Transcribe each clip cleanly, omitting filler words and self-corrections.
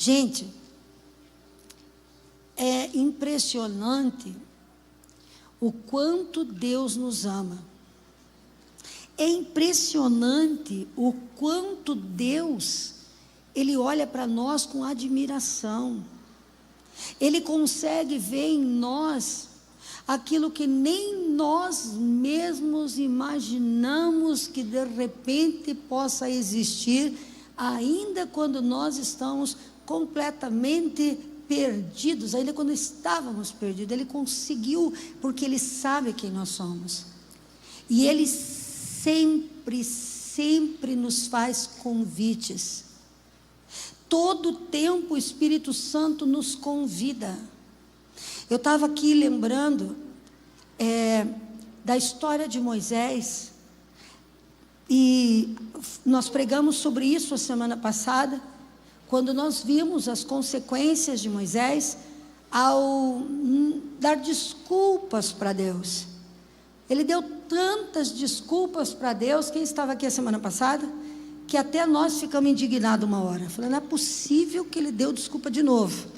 Gente, é impressionante o quanto Deus nos ama. É impressionante o quanto Deus, Ele olha para nós com admiração. Ele consegue ver em nós aquilo que nem nós mesmos imaginamos que de repente possa existir, ainda quando nós estamos completamente perdidos, ainda quando estávamos perdidos. Ele conseguiu, porque Ele sabe quem nós somos. E Ele sempre nos faz convites. Todo tempo o Espírito Santo nos convida. Eu estava aqui lembrando da história de Moisés, e nós pregamos sobre isso a semana passada, quando nós vimos as consequências de Moisés ao dar desculpas para Deus. Ele deu tantas desculpas para Deus. Quem estava aqui a semana passada? Que até nós ficamos indignados uma hora. Falando, não é possível que ele deu desculpa de novo.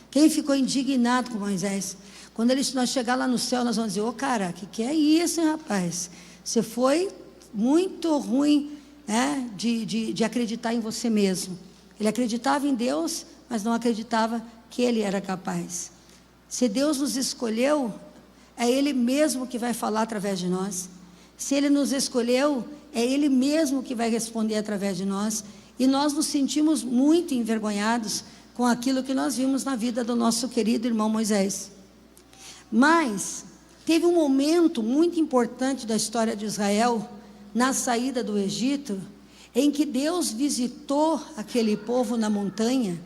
Quem ficou indignado com Moisés? Quando nós chegar lá no céu, nós vamos dizer, ô cara, que é isso, hein, rapaz? Você foi muito ruim, né, de acreditar em você mesmo. Ele acreditava em Deus, mas não acreditava que Ele era capaz. Se Deus nos escolheu, é Ele mesmo que vai falar através de nós. Se Ele nos escolheu, é Ele mesmo que vai responder através de nós. E nós nos sentimos muito envergonhados com aquilo que nós vimos na vida do nosso querido irmão Moisés. Mas teve um momento muito importante da história de Israel, na saída do Egito, em que Deus visitou aquele povo na montanha,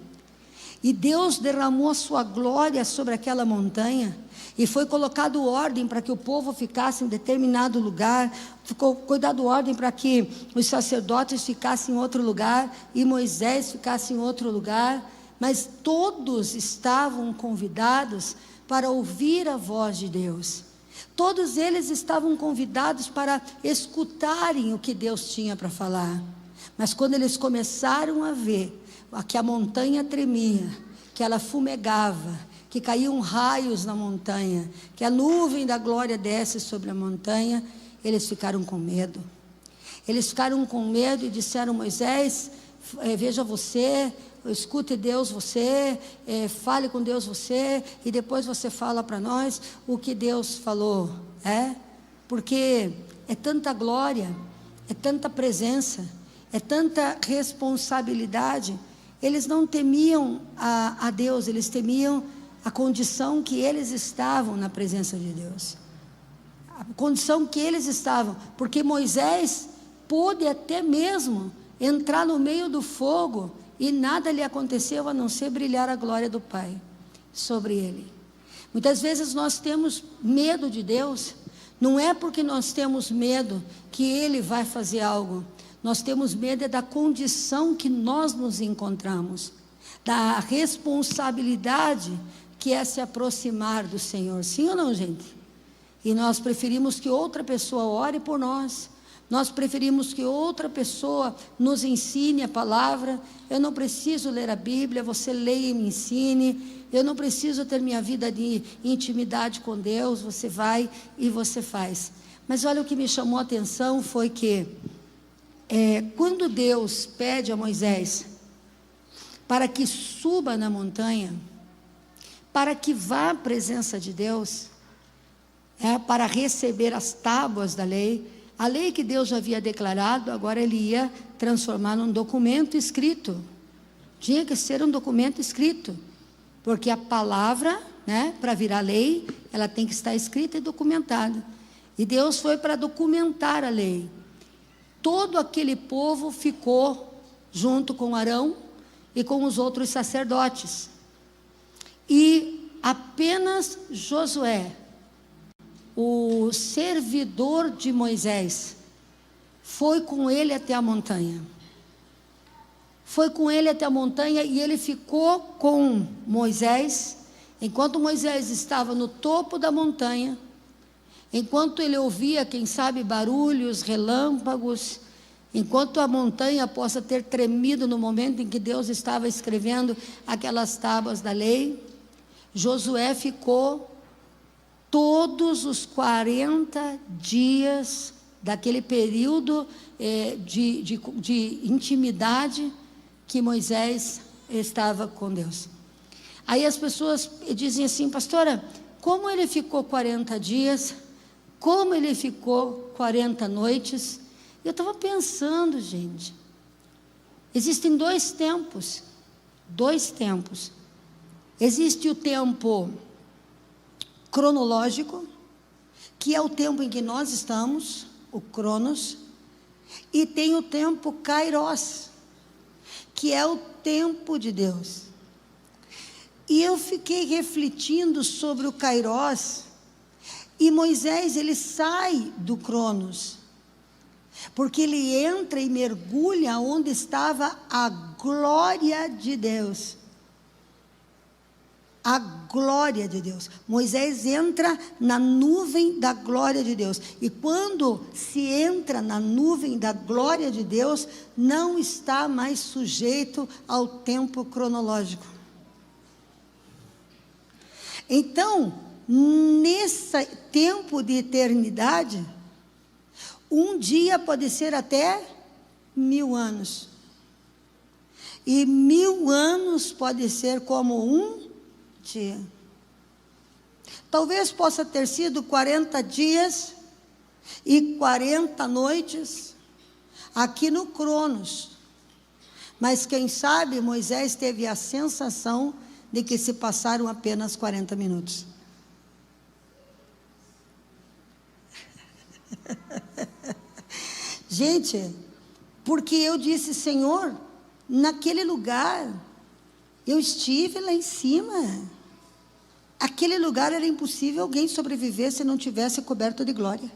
e Deus derramou a sua glória sobre aquela montanha, e foi colocado ordem para que o povo ficasse em determinado lugar, ficou dado ordem para que os sacerdotes ficassem em outro lugar, e Moisés ficasse em outro lugar, mas todos estavam convidados para ouvir a voz de Deus. Todos eles estavam convidados para escutarem o que Deus tinha para falar. Mas quando eles começaram a ver que a montanha tremia, que ela fumegava, que caíam raios na montanha, que a nuvem da glória desce sobre a montanha, eles ficaram com medo. Eles ficaram com medo e disseram, Moisés, veja você, escute Deus você, fale com Deus você, e depois você fala para nós o que Deus falou. Porque é tanta glória, é tanta presença, é tanta responsabilidade. Eles não temiam a Deus, eles temiam a condição que eles estavam na presença de Deus, a condição que eles estavam, porque Moisés pôde até mesmo entrar no meio do fogo e nada lhe aconteceu a não ser brilhar a glória do Pai sobre ele. Muitas vezes nós temos medo de Deus, não é porque nós temos medo que Ele vai fazer algo. Nós temos medo da condição que nós nos encontramos, da responsabilidade que é se aproximar do Senhor. Sim ou não, gente? E nós preferimos que outra pessoa ore por nós. Nós preferimos que outra pessoa nos ensine a palavra. Eu não preciso ler a Bíblia, você leia e me ensine. Eu não preciso ter minha vida de intimidade com Deus, você vai e você faz. Mas olha, o que me chamou a atenção foi que quando Deus pede a Moisés para que suba na montanha, para que vá à presença de Deus, para receber as tábuas da lei, a lei que Deus já havia declarado, agora Ele ia transformar num documento escrito. Tinha que ser um documento escrito, porque a palavra, para virar lei, ela tem que estar escrita e documentada. E Deus foi para documentar a lei. Todo aquele povo ficou junto com Arão e com os outros sacerdotes. E apenas Josué, o servidor de Moisés, foi com ele até a montanha. Foi com ele até a montanha e ele ficou com Moisés, enquanto Moisés estava no topo da montanha, enquanto ele ouvia, quem sabe, barulhos, relâmpagos, Enquanto a montanha possa ter tremido no momento em que Deus estava escrevendo aquelas tábuas da lei, Josué ficou todos os 40 dias daquele período de intimidade que Moisés estava com Deus. Aí as pessoas dizem assim: pastora, como ele ficou 40 dias? Como ele ficou 40 noites? Eu estava pensando, gente, existem dois tempos. Existe o tempo cronológico, que é o tempo em que nós estamos, o Cronos, e tem o tempo Kairos, que é o tempo de Deus. E eu fiquei refletindo sobre o Kairos, e Moisés, ele sai do Cronos, porque ele entra e mergulha onde estava a glória de Deus. A glória de Deus. Moisés entra na nuvem da glória de Deus. E quando se entra na nuvem da glória de Deus, não está mais sujeito ao tempo cronológico. Então, nesse tempo de eternidade, um dia pode ser até 1000 anos. E 1000 anos pode ser como um dia. Talvez possa ter sido 40 dias e 40 noites aqui no Cronos. Mas quem sabe Moisés teve a sensação de que se passaram apenas 40 minutos. Gente, porque eu disse: Senhor, naquele lugar, eu estive lá em cima. Aquele lugar era impossível alguém sobreviver se não tivesse coberto de glória.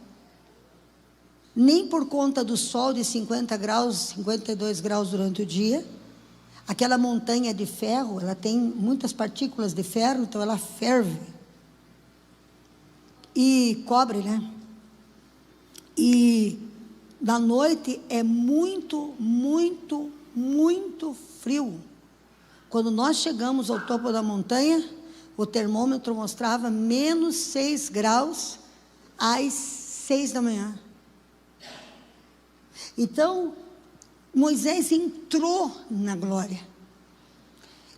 Nem por conta do sol de 50 graus, 52 graus durante o dia. Aquela montanha de ferro, ela tem muitas partículas de ferro, então ela ferve. E cobre, né? E na noite é muito, muito, muito frio. Quando nós chegamos ao topo da montanha, o termômetro mostrava menos 6 graus às 6 da manhã. Então, Moisés entrou na glória.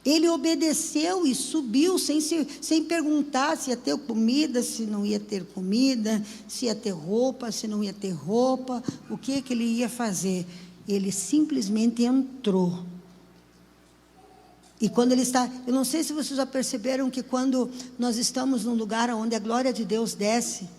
Ele obedeceu e subiu sem perguntar se ia ter comida, se não ia ter comida, se ia ter roupa, se não ia ter roupa, o que ele ia fazer. Ele simplesmente entrou. E quando ele está, eu não sei se vocês já perceberam que quando nós estamos num lugar onde a glória de Deus desce,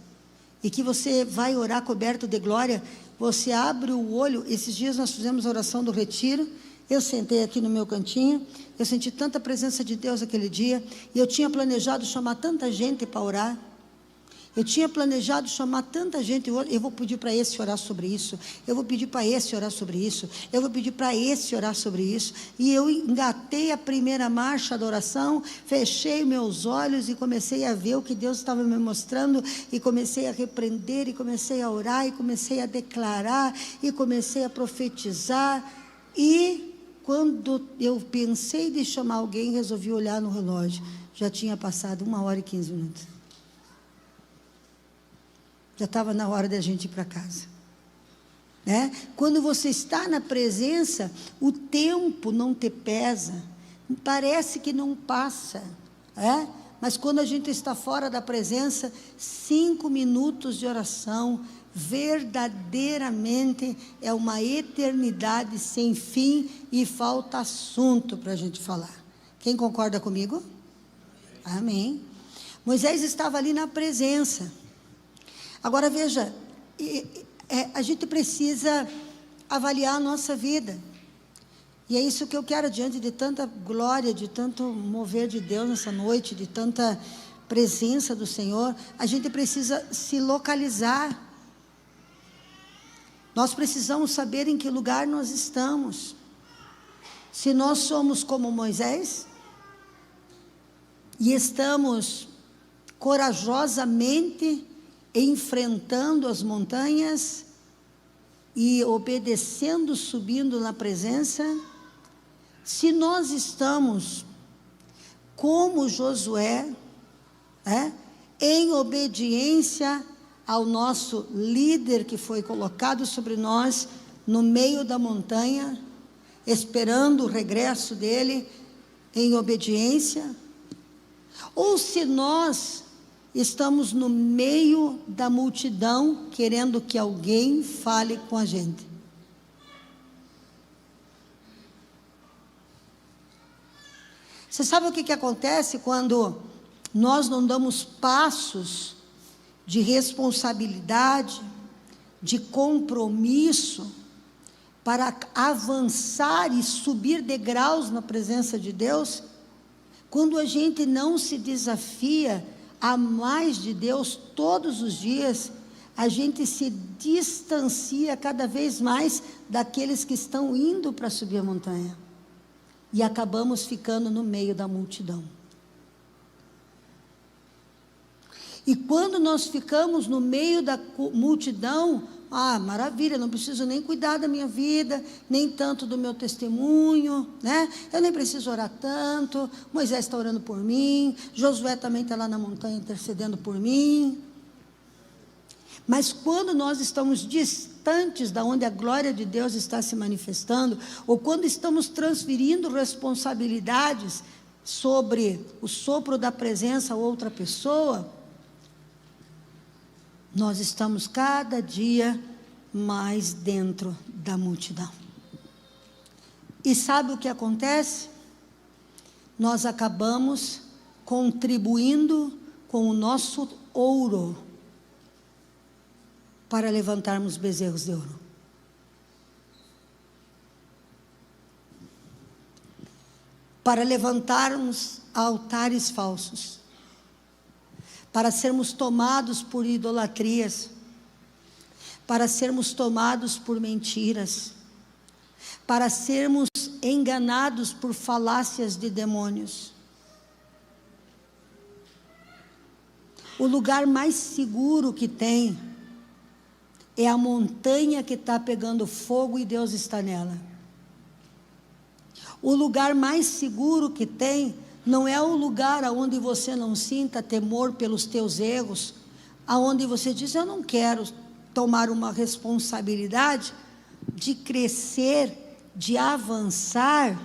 e que você vai orar coberto de glória, você abre o olho. Esses dias nós fizemos a oração do retiro, eu sentei aqui no meu cantinho, eu senti tanta presença de Deus aquele dia, e eu tinha planejado chamar tanta gente para orar. Eu tinha planejado chamar tanta gente. Eu vou pedir para esse orar sobre isso, eu vou pedir para esse orar sobre isso, eu vou pedir para esse orar sobre isso. E eu engatei a primeira marcha da oração, fechei meus olhos e comecei a ver o que Deus estava me mostrando, e comecei a repreender, e comecei a orar, e comecei a declarar, e comecei a profetizar. E quando eu pensei de chamar alguém, resolvi olhar no relógio, já tinha passado 1h15. Já estava na hora da gente ir para casa. Né? Quando você está na presença, o tempo não te pesa, parece que não passa. Mas quando a gente está fora da presença, 5 minutos de oração, verdadeiramente é uma eternidade sem fim, e falta assunto para a gente falar. Quem concorda comigo? Amém. Moisés estava ali na presença. Agora veja, a gente precisa avaliar a nossa vida, e é isso que eu quero, diante de tanta glória, de tanto mover de Deus nessa noite, de tanta presença do Senhor, a gente precisa se localizar. Nós precisamos saber em que lugar nós estamos. Se nós somos como Moisés, e estamos corajosamente enfrentando as montanhas, e obedecendo, subindo na presença, se nós estamos como Josué, em obediência ao nosso líder que foi colocado sobre nós no meio da montanha, esperando o regresso dele em obediência, ou se nós estamos no meio da multidão querendo que alguém fale com a gente. Você sabe o que acontece quando nós não damos passos de responsabilidade, de compromisso, para avançar e subir degraus na presença de Deus? Quando a gente não se desafia a mais de Deus todos os dias, a gente se distancia cada vez mais daqueles que estão indo para subir a montanha, e acabamos ficando no meio da multidão. E quando nós ficamos no meio da multidão, maravilha, não preciso nem cuidar da minha vida, nem tanto do meu testemunho, né? Eu nem preciso orar tanto, Moisés está orando por mim, Josué também está lá na montanha intercedendo por mim. Mas quando nós estamos distantes da onde a glória de Deus está se manifestando, ou quando estamos transferindo responsabilidades sobre o sopro da presença a outra pessoa, nós estamos cada dia mais dentro da multidão. E sabe o que acontece? Nós acabamos contribuindo com o nosso ouro para levantarmos bezerros de ouro. Para levantarmos altares falsos, para sermos tomados por idolatrias, para sermos tomados por mentiras, para sermos enganados por falácias de demônios. O lugar mais seguro que tem é a montanha que está pegando fogo e Deus está nela. O lugar mais seguro que tem não é o lugar onde você não sinta temor pelos teus erros, aonde você diz: eu não quero tomar uma responsabilidade de crescer, de avançar,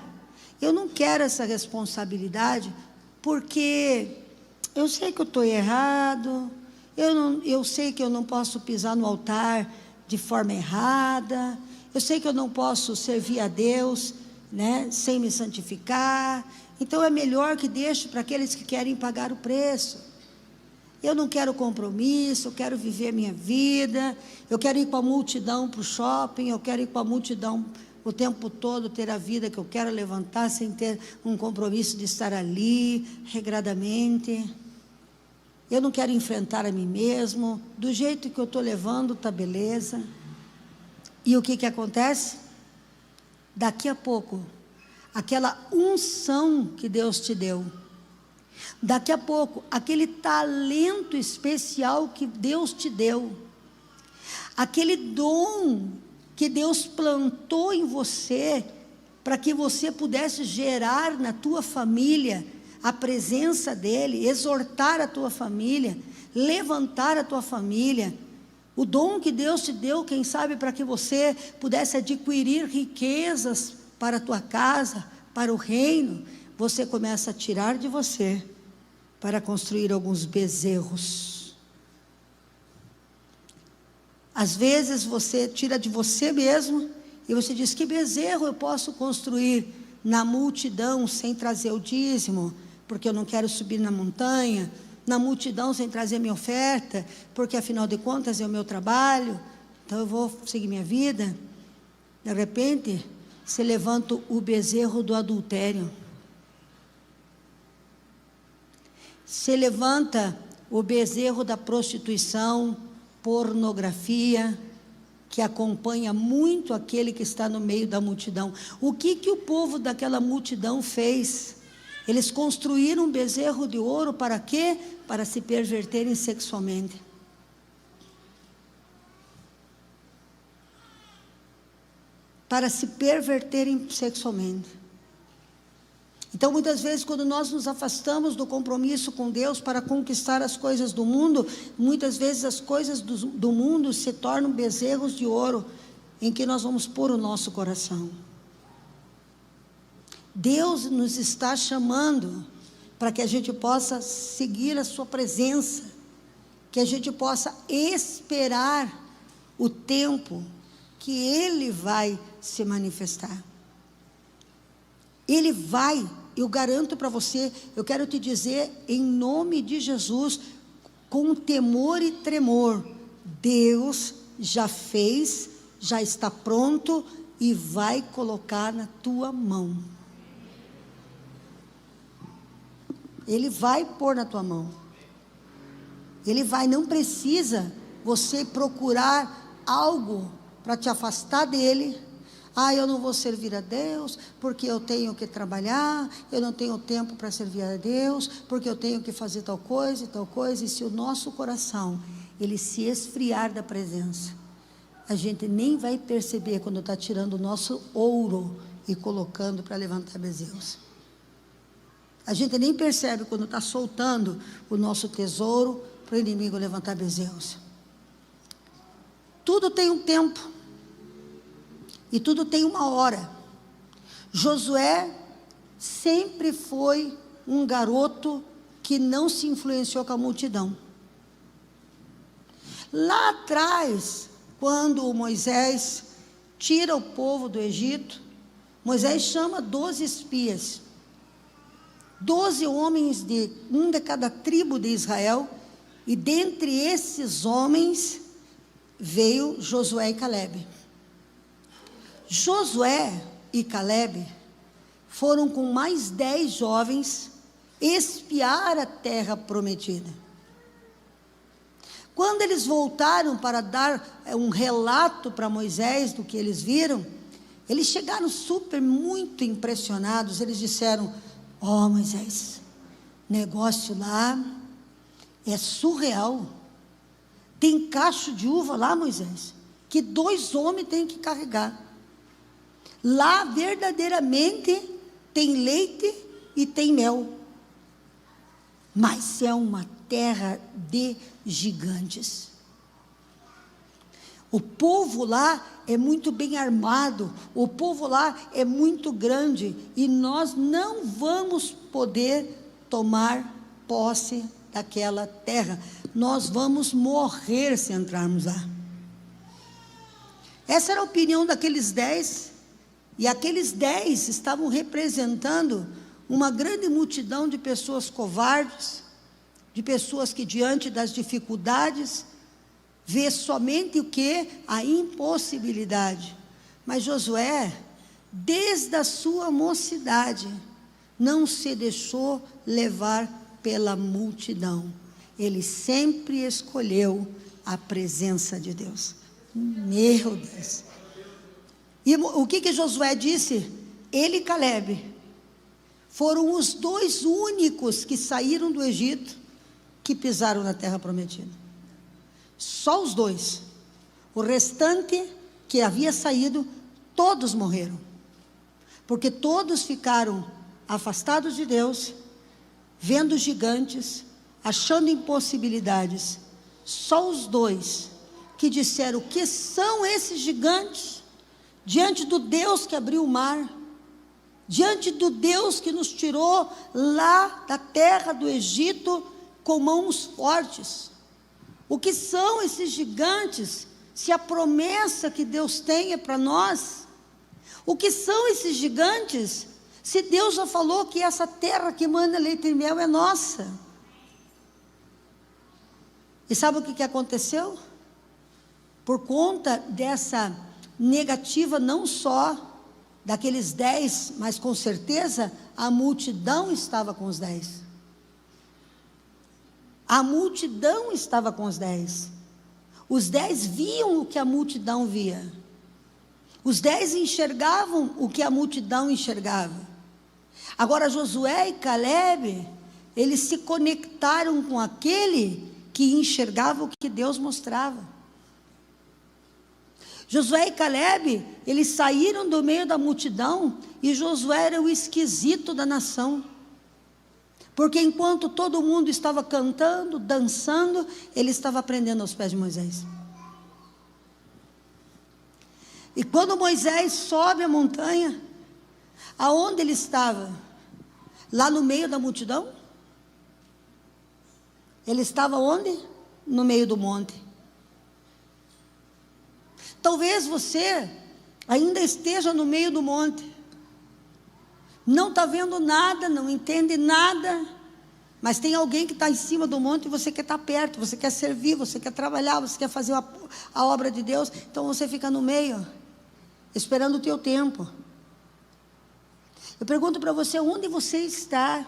eu não quero essa responsabilidade, porque eu sei que eu estou errado, eu sei que eu não posso pisar no altar de forma errada, eu sei que eu não posso servir a Deus, né, sem me santificar. Então é melhor que deixe para aqueles que querem pagar o preço. Eu não quero compromisso, eu quero viver minha vida, eu quero ir com a multidão para o shopping, eu quero ir com a multidão o tempo todo, ter a vida que eu quero levantar, sem ter um compromisso de estar ali, regradamente. Eu não quero enfrentar a mim mesmo, do jeito que eu estou levando, está beleza. E o que acontece? Daqui a pouco, aquela unção que Deus te deu, daqui a pouco, aquele talento especial que Deus te deu, aquele dom que Deus plantou em você, para que você pudesse gerar na tua família a presença dEle, exortar a tua família, levantar a tua família, o dom que Deus te deu, quem sabe, para que você pudesse adquirir riquezas para a tua casa, para o reino, você começa a tirar de você, para construir alguns bezerros. Às vezes você tira de você mesmo, e você diz: que bezerro eu posso construir na multidão, sem trazer o dízimo, porque eu não quero subir na montanha, na multidão sem trazer minha oferta, porque afinal de contas é o meu trabalho, então eu vou seguir minha vida. De repente, se levanta o bezerro do adultério, se levanta o bezerro da prostituição, pornografia, que acompanha muito aquele que está no meio da multidão. O que o povo daquela multidão fez? Eles construíram um bezerro de ouro para quê? Para se perverterem sexualmente. para se perverterem sexualmente. Então, muitas vezes, quando nós nos afastamos do compromisso com Deus para conquistar as coisas do mundo, muitas vezes as coisas do mundo se tornam bezerros de ouro, em que nós vamos pôr o nosso coração. Deus nos está chamando para que a gente possa seguir a sua presença, que a gente possa esperar o tempo que Ele vai se manifestar. Ele vai, eu garanto para você, eu quero te dizer, em nome de Jesus, com temor e tremor, Deus já fez, já está pronto e vai colocar na tua mão. Ele vai pôr na tua mão. Ele vai, não precisa você procurar algo para te afastar dele. Eu não vou servir a Deus, porque eu tenho que trabalhar, eu não tenho tempo para servir a Deus, porque eu tenho que fazer tal coisa e tal coisa. E se o nosso coração, ele se esfriar da presença, a gente nem vai perceber quando está tirando o nosso ouro e colocando para levantar bezerros. A gente nem percebe quando está soltando o nosso tesouro para o inimigo levantar bezerros. Tudo tem um tempo. E tudo tem uma hora. Josué sempre foi um garoto que não se influenciou com a multidão. Lá atrás, quando Moisés tira o povo do Egito, Moisés chama 12 espias, 12 homens, um de cada tribo de Israel, e dentre esses homens veio Josué e Calebe. Josué e Calebe foram com mais 10 jovens espiar a terra prometida. Quando eles voltaram para dar um relato para Moisés do que eles viram, eles chegaram muito impressionados. Eles disseram: Moisés, negócio lá é surreal. Tem cacho de uva lá, Moisés, que 2 homens têm que carregar. Lá verdadeiramente tem leite e tem mel, mas é uma terra de gigantes. O povo lá é muito bem armado, o povo lá é muito grande, e nós não vamos poder tomar posse daquela terra. Nós vamos morrer se entrarmos lá. Essa era a opinião daqueles 10. E aqueles 10 estavam representando uma grande multidão de pessoas covardes, de pessoas que diante das dificuldades, vê somente o que? A impossibilidade. Mas Josué, desde a sua mocidade, não se deixou levar pela multidão. Ele sempre escolheu a presença de Deus. Meu Deus! E o que Josué disse? Ele e Calebe foram os 2 únicos que saíram do Egito, que pisaram na terra prometida. Só os 2. O restante que havia saído, todos morreram. Porque todos ficaram afastados de Deus, vendo gigantes, achando impossibilidades. Só os 2 que disseram: o que são esses gigantes? Diante do Deus que abriu o mar, diante do Deus que nos tirou lá da terra do Egito com mãos fortes. O que são esses gigantes, se a promessa que Deus tem é para nós? O que são esses gigantes, se Deus já falou que essa terra que manda leite e mel é nossa? E sabe o que aconteceu? Por conta dessa negativa, não só daqueles 10, mas com certeza a multidão estava com os 10. A multidão estava com os 10. Os 10 viam o que a multidão via. Os 10 enxergavam o que a multidão enxergava. Agora Josué e Calebe, eles se conectaram com aquele que enxergava o que Deus mostrava. Josué e Calebe, eles saíram do meio da multidão, e Josué era o esquisito da nação, porque enquanto todo mundo estava cantando, dançando, ele estava aprendendo aos pés de Moisés. E quando Moisés sobe a montanha, aonde ele estava? Lá no meio da multidão? Ele estava onde? No meio do monte. Talvez você ainda esteja no meio do monte, não está vendo nada, não entende nada, mas tem alguém que está em cima do monte e você quer estar perto, você quer servir, você quer trabalhar, você quer fazer a obra de Deus, então você fica no meio, esperando o teu tempo. Eu pergunto para você, onde você está?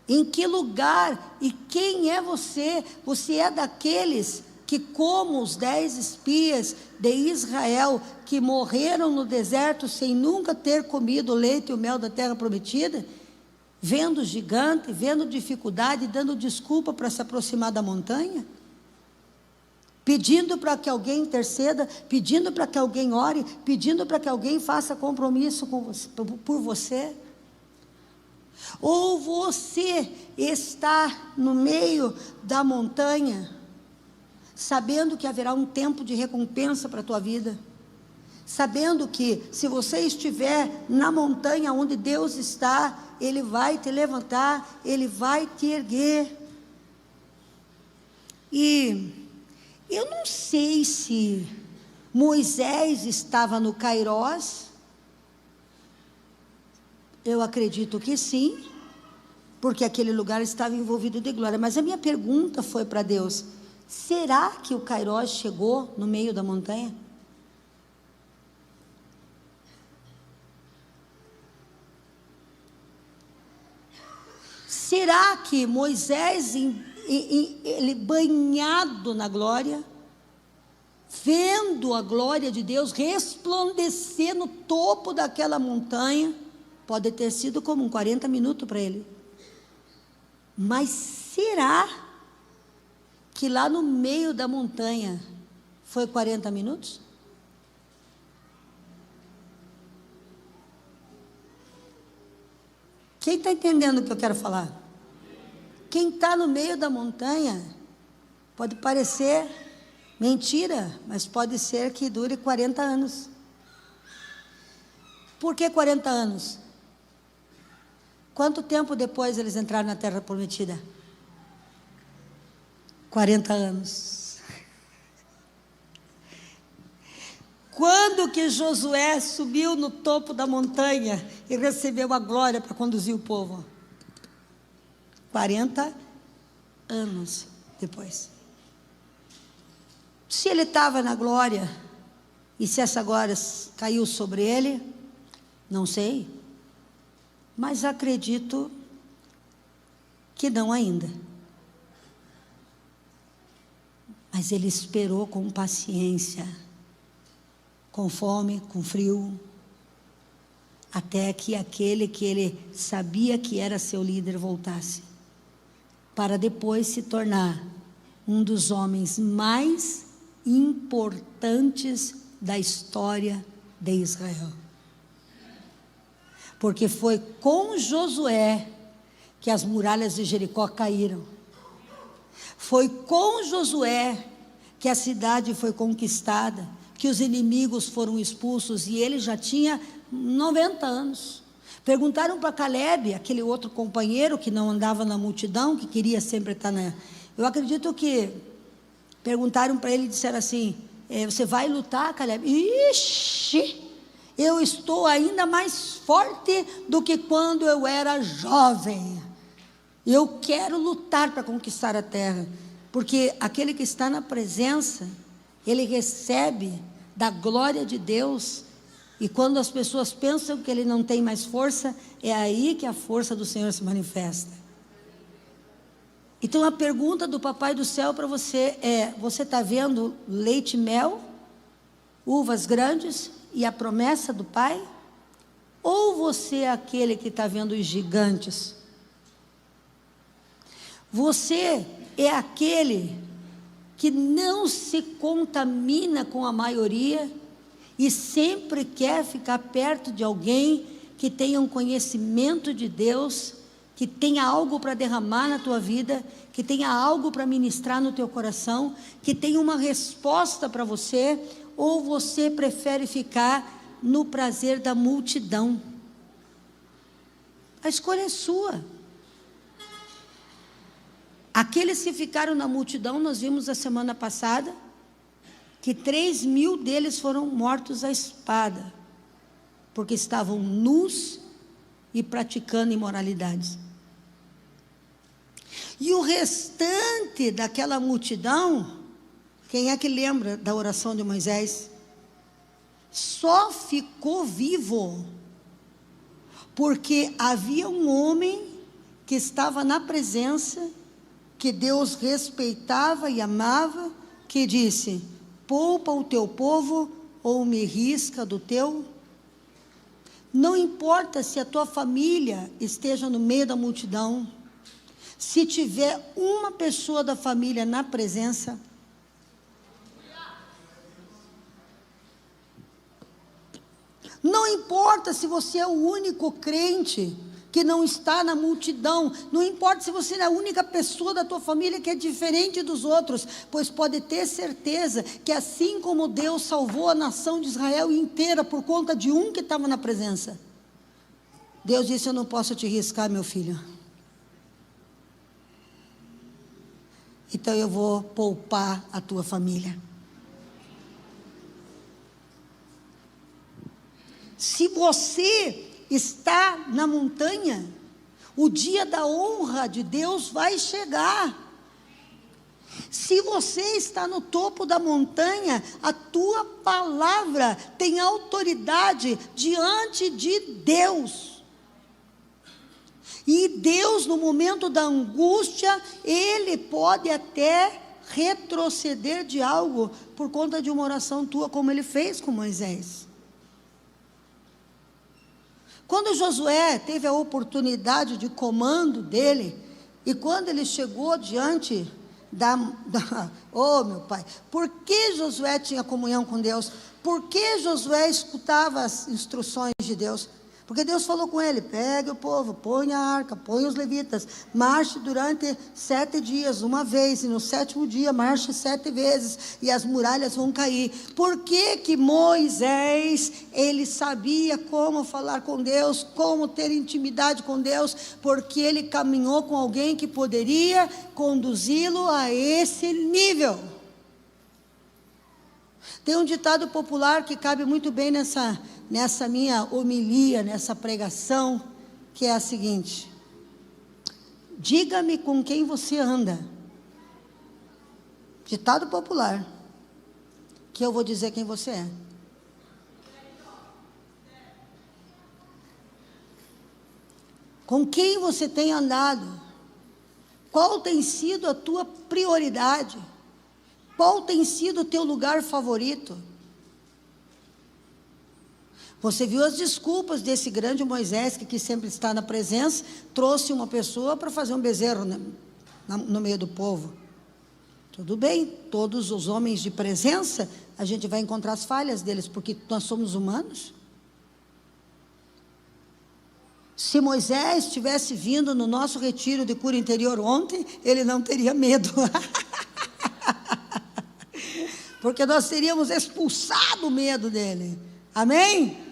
Em que lugar? E quem é você? Você é daqueles que, como os 10 espias de Israel, que morreram no deserto sem nunca ter comido o leite e o mel da terra prometida, vendo gigante, vendo dificuldade, dando desculpa para se aproximar da montanha, pedindo para que alguém interceda, pedindo para que alguém ore, pedindo para que alguém faça compromisso com você, por você? Ou você está no meio da montanha, sabendo que haverá um tempo de recompensa para a tua vida, sabendo que se você estiver na montanha onde Deus está, Ele vai te levantar, Ele vai te erguer. E eu não sei se Moisés estava no Kairós, eu acredito que sim, porque aquele lugar estava envolvido de glória, mas a minha pergunta foi para Deus: será que o Kairós chegou no meio da montanha? Será que Moisés, ele banhado na glória, vendo a glória de Deus resplandecer no topo daquela montanha, pode ter sido como um 40 minutos para ele, mas será que lá no meio da montanha foi 40 minutos? Quem está entendendo o que eu quero falar? Quem está no meio da montanha, pode parecer mentira, mas pode ser que dure 40 anos. Por que 40 anos? Quanto tempo depois eles entraram na terra prometida? 40 anos. Quando que Josué subiu no topo da montanha e recebeu a glória para conduzir o povo? 40 anos depois. Se ele estava na glória, e se essa glória caiu sobre ele, não sei, mas acredito que não ainda. Mas ele esperou com paciência, com fome, com frio, até que aquele que ele sabia que era seu líder voltasse, para depois se tornar um dos homens mais importantes da história de Israel. Porque foi com Josué que as muralhas de Jericó caíram. Foi com Josué que a cidade foi conquistada, que os inimigos foram expulsos, e ele já tinha 90 anos. Perguntaram para Calebe, aquele outro companheiro que não andava na multidão, que queria sempre estar na... Eu acredito que perguntaram para ele e disseram assim: você vai lutar, Calebe? Ixi, eu estou ainda mais forte do que quando eu era jovem. Eu quero lutar para conquistar a terra, porque aquele que está na presença, ele recebe da glória de Deus, e quando as pessoas pensam que ele não tem mais força, é aí que a força do Senhor se manifesta. Então a pergunta do Papai do Céu para você é: você está vendo leite e mel, uvas grandes e a promessa do Pai? Ou você é aquele que está vendo os gigantes? Você é aquele que não se contamina com a maioria e sempre quer ficar perto de alguém que tenha um conhecimento de Deus, que tenha algo para derramar na tua vida, que tenha algo para ministrar no teu coração, que tenha uma resposta para você, ou você prefere ficar no prazer da multidão? A escolha é sua. Aqueles que ficaram na multidão, nós vimos a semana passada, que 3.000 deles foram mortos à espada, porque estavam nus e praticando imoralidades. E o restante daquela multidão, quem é que lembra da oração de Moisés? Só ficou vivo porque havia um homem que estava na presença, que Deus respeitava e amava, que disse: poupa o teu povo ou me risca do teu. Não importa se a tua família esteja no meio da multidão, se tiver uma pessoa da família na presença, não importa se você é o único crente que não está na multidão, não importa se você é a única pessoa da tua família que é diferente dos outros, pois pode ter certeza que assim como Deus salvou a nação de Israel inteira por conta de um que estava na presença, Deus disse: eu não posso te riscar, meu filho, então eu vou poupar a tua família. Se você está na montanha, o dia da honra de Deus vai chegar. Se você está no topo da montanha, a tua palavra tem autoridade diante de Deus. E Deus, no momento da angústia, Ele pode até retroceder de algo por conta de uma oração tua, como Ele fez com Moisés. Quando Josué teve a oportunidade de comando dele, e quando ele chegou diante oh meu pai, por que Josué tinha comunhão com Deus? Por que Josué escutava as instruções de Deus? Porque Deus falou com ele: pegue o povo, põe a arca, põe os levitas, marche durante 7 dias, uma vez, e no 7º dia marche 7 vezes, e as muralhas vão cair. Por que que Moisés, ele sabia como falar com Deus, como ter intimidade com Deus? Porque ele caminhou com alguém que poderia conduzi-lo a esse nível. Tem um ditado popular que cabe muito bem nessa minha homilia, nessa pregação, que é a seguinte: diga-me com quem você anda. Ditado popular, que eu vou dizer quem você é. Com quem você tem andado? Qual tem sido a tua prioridade? Qual tem sido o teu lugar favorito? Você viu as desculpas desse grande Moisés, que sempre está na presença, trouxe uma pessoa para fazer um bezerro no meio do povo. Tudo bem, todos os homens de presença, a gente vai encontrar as falhas deles, porque nós somos humanos. Se Moisés tivesse vindo no nosso retiro de cura interior ontem, ele não teria medo. Porque nós teríamos expulsado o medo dele. Amém?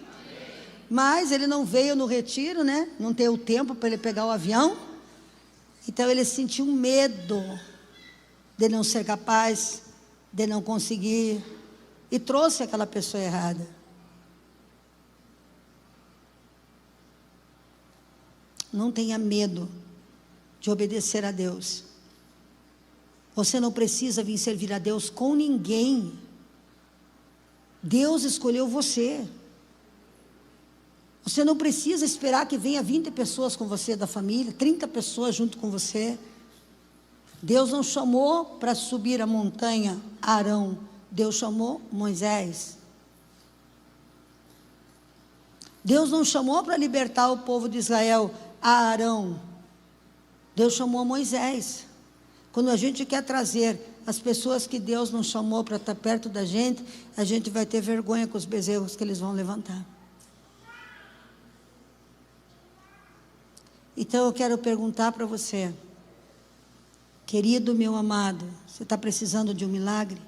Mas ele não veio no retiro, né? Não teve tempo para ele pegar o avião. Então ele sentiu medo de não ser capaz, de não conseguir, e trouxe aquela pessoa errada. Não tenha medo de obedecer a Deus. Você não precisa vir servir a Deus com ninguém. Deus escolheu você. Você não precisa esperar que venha 20 pessoas com você da família, 30 pessoas junto com você. Deus não chamou para subir a montanha Arão, Deus chamou Moisés. Deus não chamou para libertar o povo de Israel a Arão, Deus chamou Moisés. Quando a gente quer trazer as pessoas que Deus não chamou para estar perto da gente, a gente vai ter vergonha com os bezerros que eles vão levantar. Então eu quero perguntar para você, querido meu amado, você está precisando de um milagre?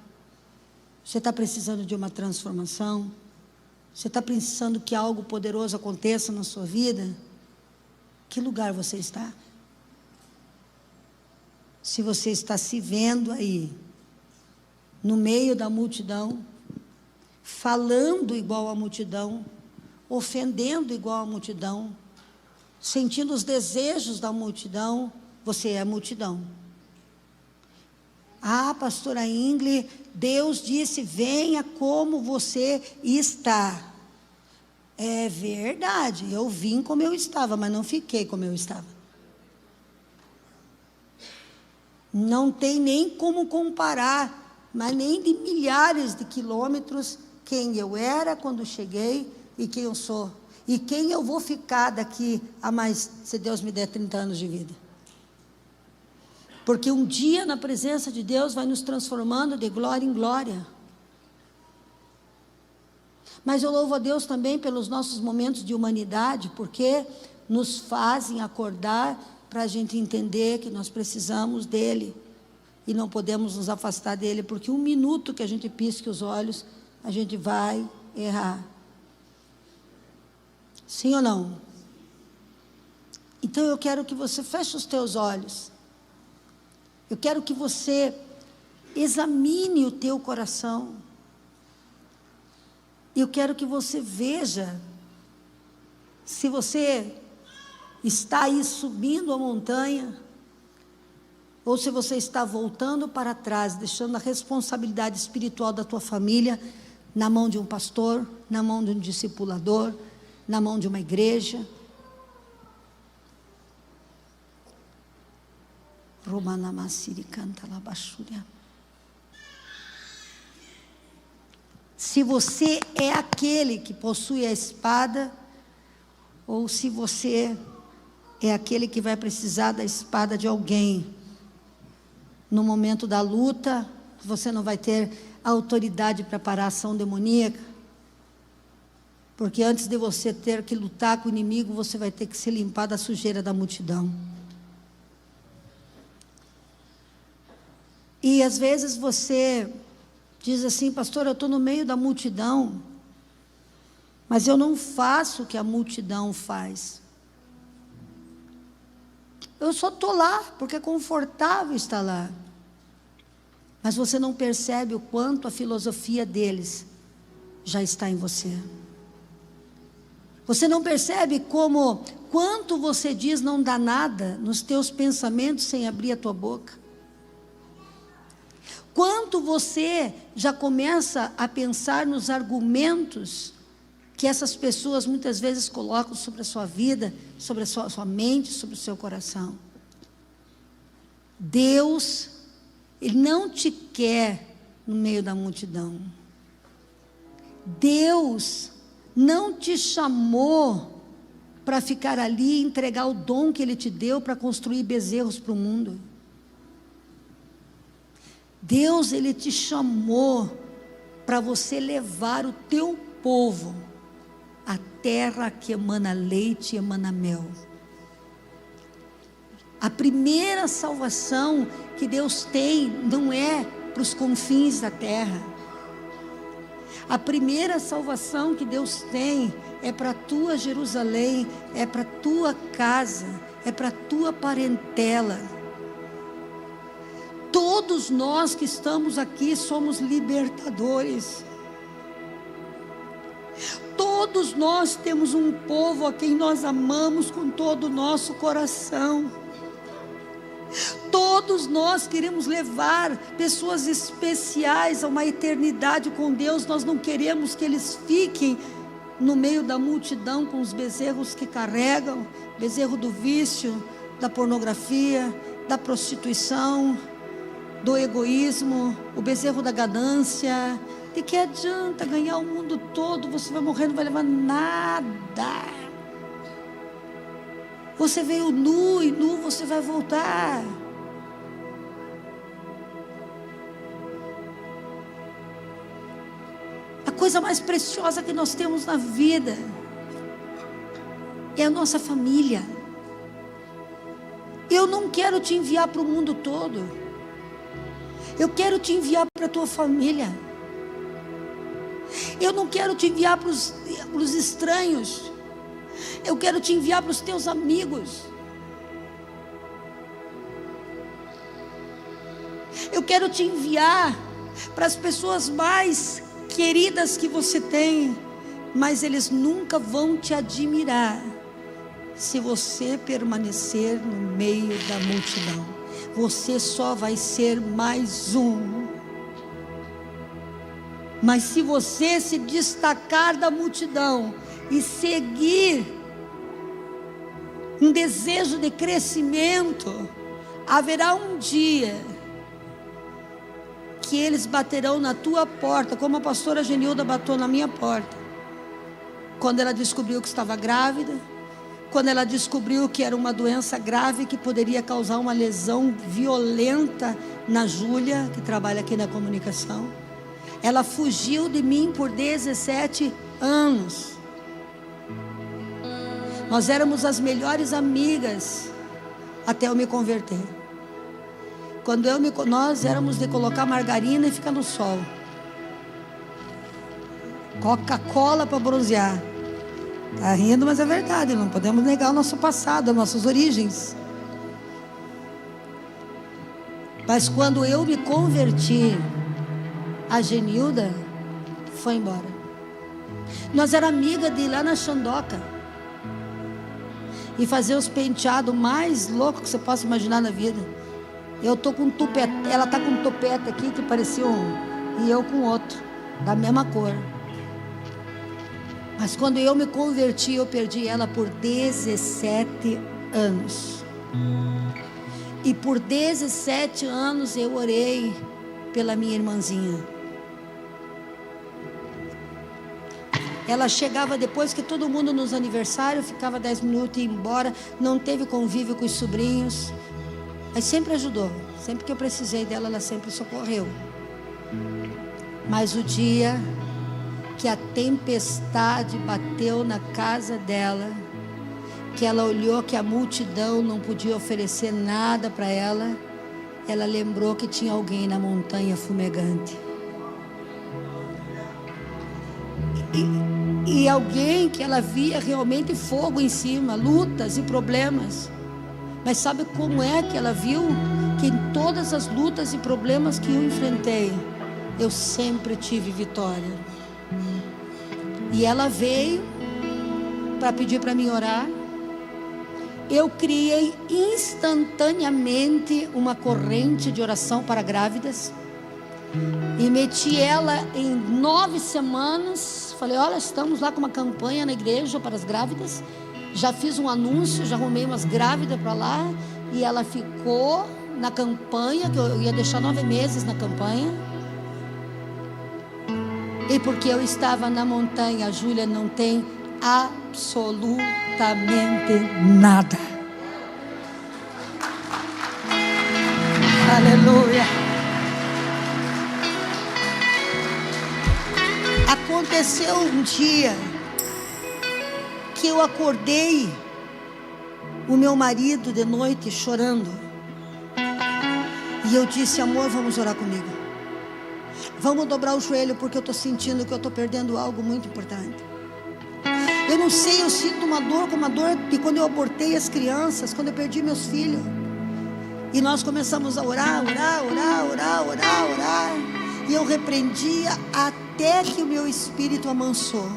Você está precisando de uma transformação? Você está precisando que algo poderoso aconteça na sua vida? Que lugar você está? Se você está se vendo aí, no meio da multidão, falando igual à multidão, ofendendo igual à multidão, sentindo os desejos da multidão, você é a multidão. Ah, pastora Ingrid, Deus disse, venha como você está. É verdade, eu vim como eu estava, mas não fiquei como eu estava. Não tem nem como comparar, mas nem de milhares de quilômetros, quem eu era quando cheguei e quem eu sou. E quem eu vou ficar daqui a mais, se Deus me der 30 anos de vida. Porque um dia na presença de Deus vai nos transformando de glória em glória. Mas eu louvo a Deus também pelos nossos momentos de humanidade, porque nos fazem acordar para a gente entender que nós precisamos dEle. E não podemos nos afastar dEle, porque um minuto que a gente pisque os olhos, a gente vai errar. Sim ou não? Então eu quero que você feche os teus olhos. Eu quero que você examine o teu coração. Eu quero que você veja se você está aí subindo a montanha, ou se você está voltando para trás, deixando a responsabilidade espiritual da tua família na mão de um pastor, na mão de um discipulador, na mão de uma igreja. Se você é aquele que possui a espada, ou se você é aquele que vai precisar da espada de alguém, no momento da luta, você não vai ter autoridade para parar a ação demoníaca, porque antes de você ter que lutar com o inimigo, você vai ter que se limpar da sujeira da multidão. E às vezes você diz assim, pastor, eu estou no meio da multidão, mas eu não faço o que a multidão faz. Eu só estou lá, porque é confortável estar lá. Mas você não percebe o quanto a filosofia deles já está em você. Você não percebe quanto você diz não dá nada nos teus pensamentos sem abrir a tua boca. Quanto você já começa a pensar nos argumentos que essas pessoas muitas vezes colocam sobre a sua vida, sobre a sua mente, sobre o seu coração. Deus, Ele não te quer no meio da multidão. Deus não te chamou para ficar ali e entregar o dom que Ele te deu para construir bezerros para o mundo. Deus, Ele te chamou para você levar o teu povo à terra que emana leite e emana mel. A primeira salvação que Deus tem não é para os confins da terra. A primeira salvação que Deus tem é para a tua Jerusalém, é para a tua casa, é para a tua parentela. Todos nós que estamos aqui somos libertadores. Todos nós temos um povo a quem nós amamos com todo o nosso coração. Todos nós queremos levar pessoas especiais a uma eternidade com Deus. Nós não queremos que eles fiquem no meio da multidão com os bezerros que carregam, bezerro do vício, da pornografia, da prostituição, do egoísmo, o bezerro da ganância. De que adianta ganhar o mundo todo? Você vai morrer, não vai levar nada. Você veio nu e nu você vai voltar. coisa mais preciosa que nós temos na vida é a nossa família. Eu não quero te enviar para o mundo todo. Eu quero te enviar para a tua família. Eu não quero te enviar para os estranhos. Eu quero te enviar para os teus amigos. Eu quero te enviar para as pessoas mais queridas que você tem, mas eles nunca vão te admirar se você permanecer no meio da multidão. Você só vai ser mais um. Mas se você se destacar da multidão e seguir um desejo de crescimento, haverá um dia que eles baterão na tua porta, como a pastora Genilda bateu na minha porta, quando ela descobriu que estava grávida, quando ela descobriu que era uma doença grave que poderia causar uma lesão violenta na Júlia, que trabalha aqui na comunicação. Ela fugiu de mim por 17 anos. Nós éramos as melhores amigas até eu me converter. Nós éramos de colocar margarina e ficar no sol, Coca-Cola para bronzear. Está rindo, mas é verdade. Não podemos negar o nosso passado, as nossas origens. Mas quando eu me converti, a Genilda foi embora. Nós éramos amigas de ir lá na Xandoca e fazer os penteados mais loucos que você possa imaginar na vida. Eu tô com um tupete, ela tá com um topete aqui que parecia um, e eu com outro, da mesma cor. Mas quando eu me converti, eu perdi ela por 17 anos. E por 17 anos eu orei pela minha irmãzinha. Ela chegava depois que todo mundo nos aniversários, ficava 10 minutos e ia embora, não teve convívio com os sobrinhos, mas sempre ajudou. Sempre que eu precisei dela, ela sempre socorreu. Mas o dia que a tempestade bateu na casa dela, que ela olhou que a multidão não podia oferecer nada para ela, ela lembrou que tinha alguém na montanha fumegante. E alguém que ela via realmente fogo em cima, lutas e problemas. Mas sabe como é que ela viu? Que em todas as lutas e problemas que eu enfrentei, eu sempre tive vitória. E ela veio para pedir para mim orar. Eu criei instantaneamente uma corrente de oração para grávidas e meti ela em 9 semanas. Falei, olha, estamos lá com uma campanha na igreja para as grávidas. Já fiz um anúncio, já arrumei umas grávidas para lá. E ela ficou na campanha, que eu ia deixar 9 meses na campanha. E porque eu estava na montanha, a Júlia não tem absolutamente nada. Aleluia. Aconteceu um dia que eu acordei o meu marido de noite chorando. E eu disse, amor, vamos orar comigo. Vamos dobrar o joelho, porque eu estou sentindo que eu estou perdendo algo muito importante. Eu não sei, eu sinto uma dor, como a dor de quando eu abortei as crianças, quando eu perdi meus filhos. E nós começamos a orar. E eu repreendia até que o meu espírito amansou.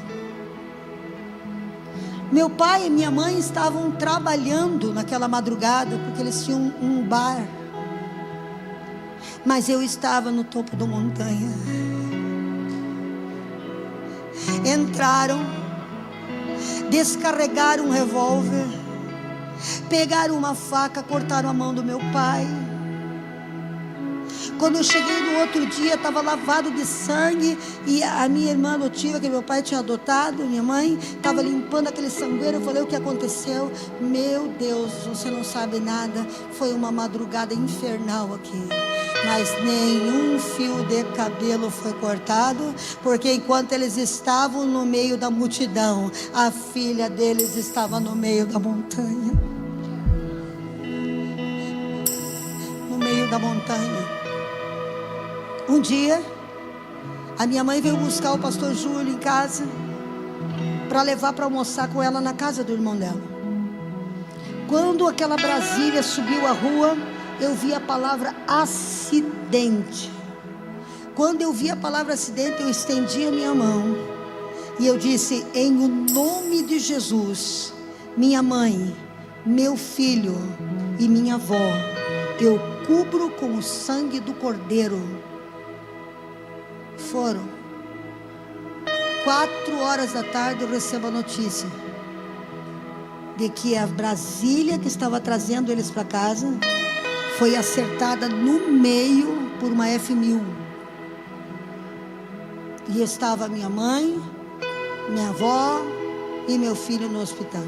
Meu pai e minha mãe estavam trabalhando naquela madrugada, porque eles tinham um bar. Mas eu estava no topo da montanha. Entraram, descarregaram um revólver, pegaram uma faca, cortaram a mão do meu pai. Quando eu cheguei no outro dia, estava lavado de sangue. E a minha irmã adotiva, que meu pai tinha adotado, minha mãe, estava limpando aquele sangueiro. Eu falei, o que aconteceu? Meu Deus, você não sabe nada. Foi uma madrugada infernal aqui. mas nenhum fio de cabelo foi cortado, porque enquanto eles estavam no meio da multidão, a filha deles estava no meio da montanha. No meio da montanha. Um dia, a minha mãe veio buscar o pastor Júlio em casa, para levar para almoçar com ela na casa do irmão dela. Quando aquela Brasília subiu a rua, eu vi a palavra acidente. Quando eu vi a palavra acidente, eu estendi a minha mão e eu disse: em o nome de Jesus, minha mãe, meu filho e minha avó, eu cubro com o sangue do Cordeiro. Foram 4h da tarde, eu recebo a notícia de que a Brasília que estava trazendo eles para casa foi acertada no meio por uma F1000. E estava minha mãe, minha avó e meu filho no hospital.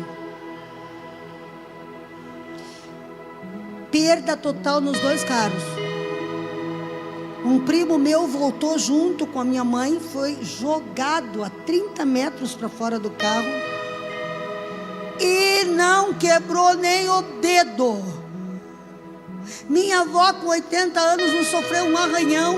Perda total nos 2 carros. Um primo meu voltou junto com a minha mãe, foi jogado a 30 metros para fora do carro e não quebrou nem o dedo. Minha avó com 80 anos não sofreu um arranhão.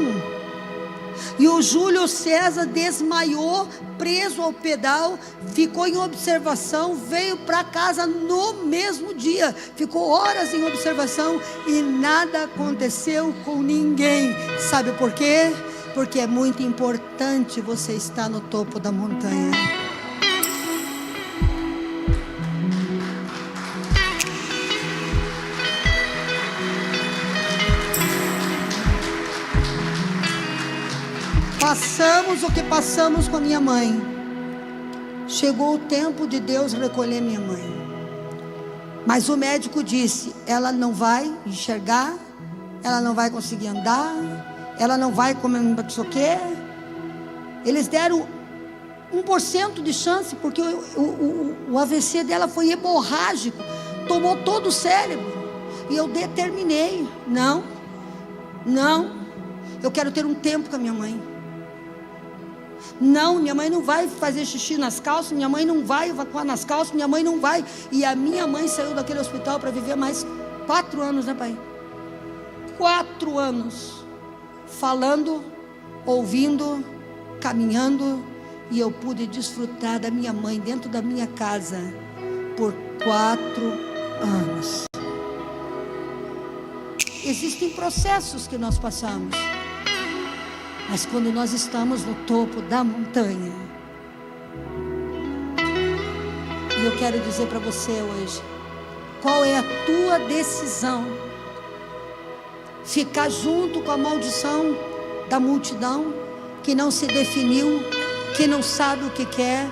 E o Júlio César desmaiou, preso ao pedal, ficou em observação, veio para casa no mesmo dia, ficou horas em observação e nada aconteceu com ninguém. Sabe por quê? Porque é muito importante você estar no topo da montanha. Passamos o que passamos com a minha mãe. Chegou o tempo de Deus recolher minha mãe. Mas o médico disse: ela não vai enxergar, ela não vai conseguir andar, ela não vai comer não sei o quê. Eles deram 1% de chance, porque o AVC dela foi hemorrágico, tomou todo o cérebro. E eu determinei: não, eu quero ter um tempo com a minha mãe. Não, minha mãe não vai fazer xixi nas calças, minha mãe não vai evacuar nas calças, minha mãe não vai. E a minha mãe saiu daquele hospital para viver mais 4 anos, né, pai? 4 anos, falando, ouvindo, caminhando, e eu pude desfrutar da minha mãe dentro da minha casa por 4 anos. Existem processos que nós passamos. Mas quando nós estamos no topo da montanha, e eu quero dizer para você hoje, qual é a tua decisão? Ficar junto com a maldição da multidão, que não se definiu, que não sabe o que quer?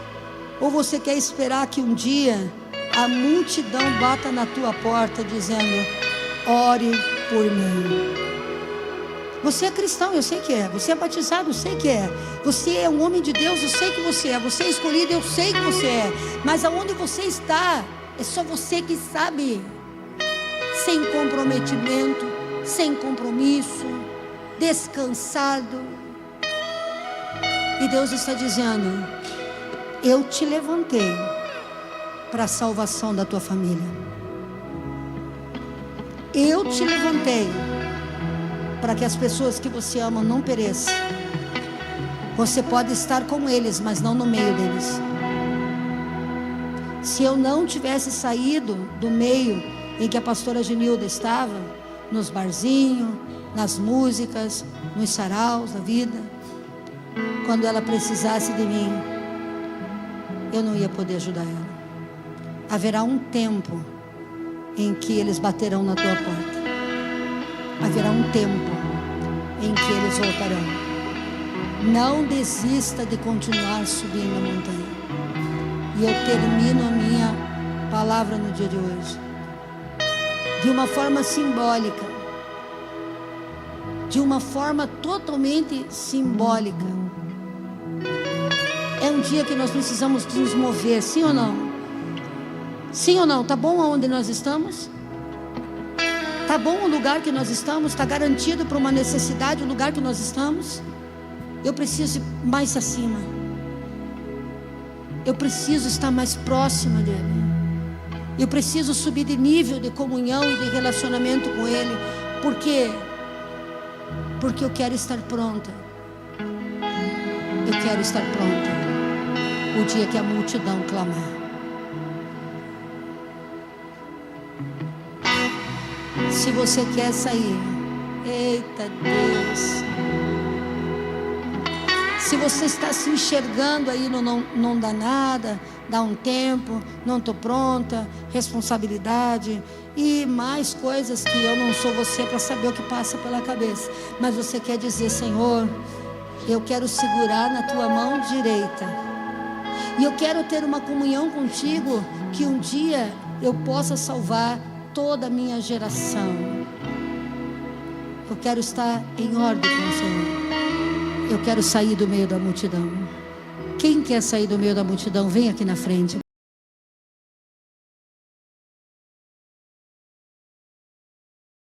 Ou você quer esperar que um dia a multidão bata na tua porta dizendo: ore por mim? Você é cristão, eu sei que é. Você é batizado, eu sei que é. Você é um homem de Deus, eu sei que você é. Você é escolhido, eu sei que você é. Mas aonde você está, é só você que sabe. Sem comprometimento, sem compromisso, descansado. E Deus está dizendo: eu te levantei para a salvação da tua família. Eu te levantei para que as pessoas que você ama não pereçam. Você pode estar com eles, mas não no meio deles. Se eu não tivesse saído do meio em que a pastora Genilda estava, nos barzinhos, nas músicas, nos saraus da vida, quando ela precisasse de mim, eu não ia poder ajudar ela. Haverá um tempo em que eles baterão na tua porta. Haverá um tempo em que eles voltarão. Não desista de continuar subindo a montanha. E eu termino a minha palavra no dia de hoje de uma forma simbólica, de uma forma totalmente simbólica. É um dia que nós precisamos nos mover, sim ou não? Sim ou não? Tá bom aonde nós estamos? Está bom o lugar que nós estamos? Está garantido para uma necessidade o lugar que nós estamos? Eu preciso ir mais acima. Eu preciso estar mais próxima dele. Eu preciso subir de nível de comunhão e de relacionamento com ele. Por quê? Porque eu quero estar pronta. Eu quero estar pronta o dia que a multidão clamar. Se você quer sair, eita Deus, se você está se enxergando aí no não dá nada, dá um tempo, não estou pronta, responsabilidade e mais coisas que eu não sou você para saber o que passa pela cabeça, mas você quer dizer: Senhor, eu quero segurar na tua mão direita e eu quero ter uma comunhão contigo, que um dia eu possa salvar toda a minha geração. Eu quero estar em ordem com o Senhor. Eu quero sair do meio da multidão. Quem quer sair do meio da multidão, vem aqui na frente.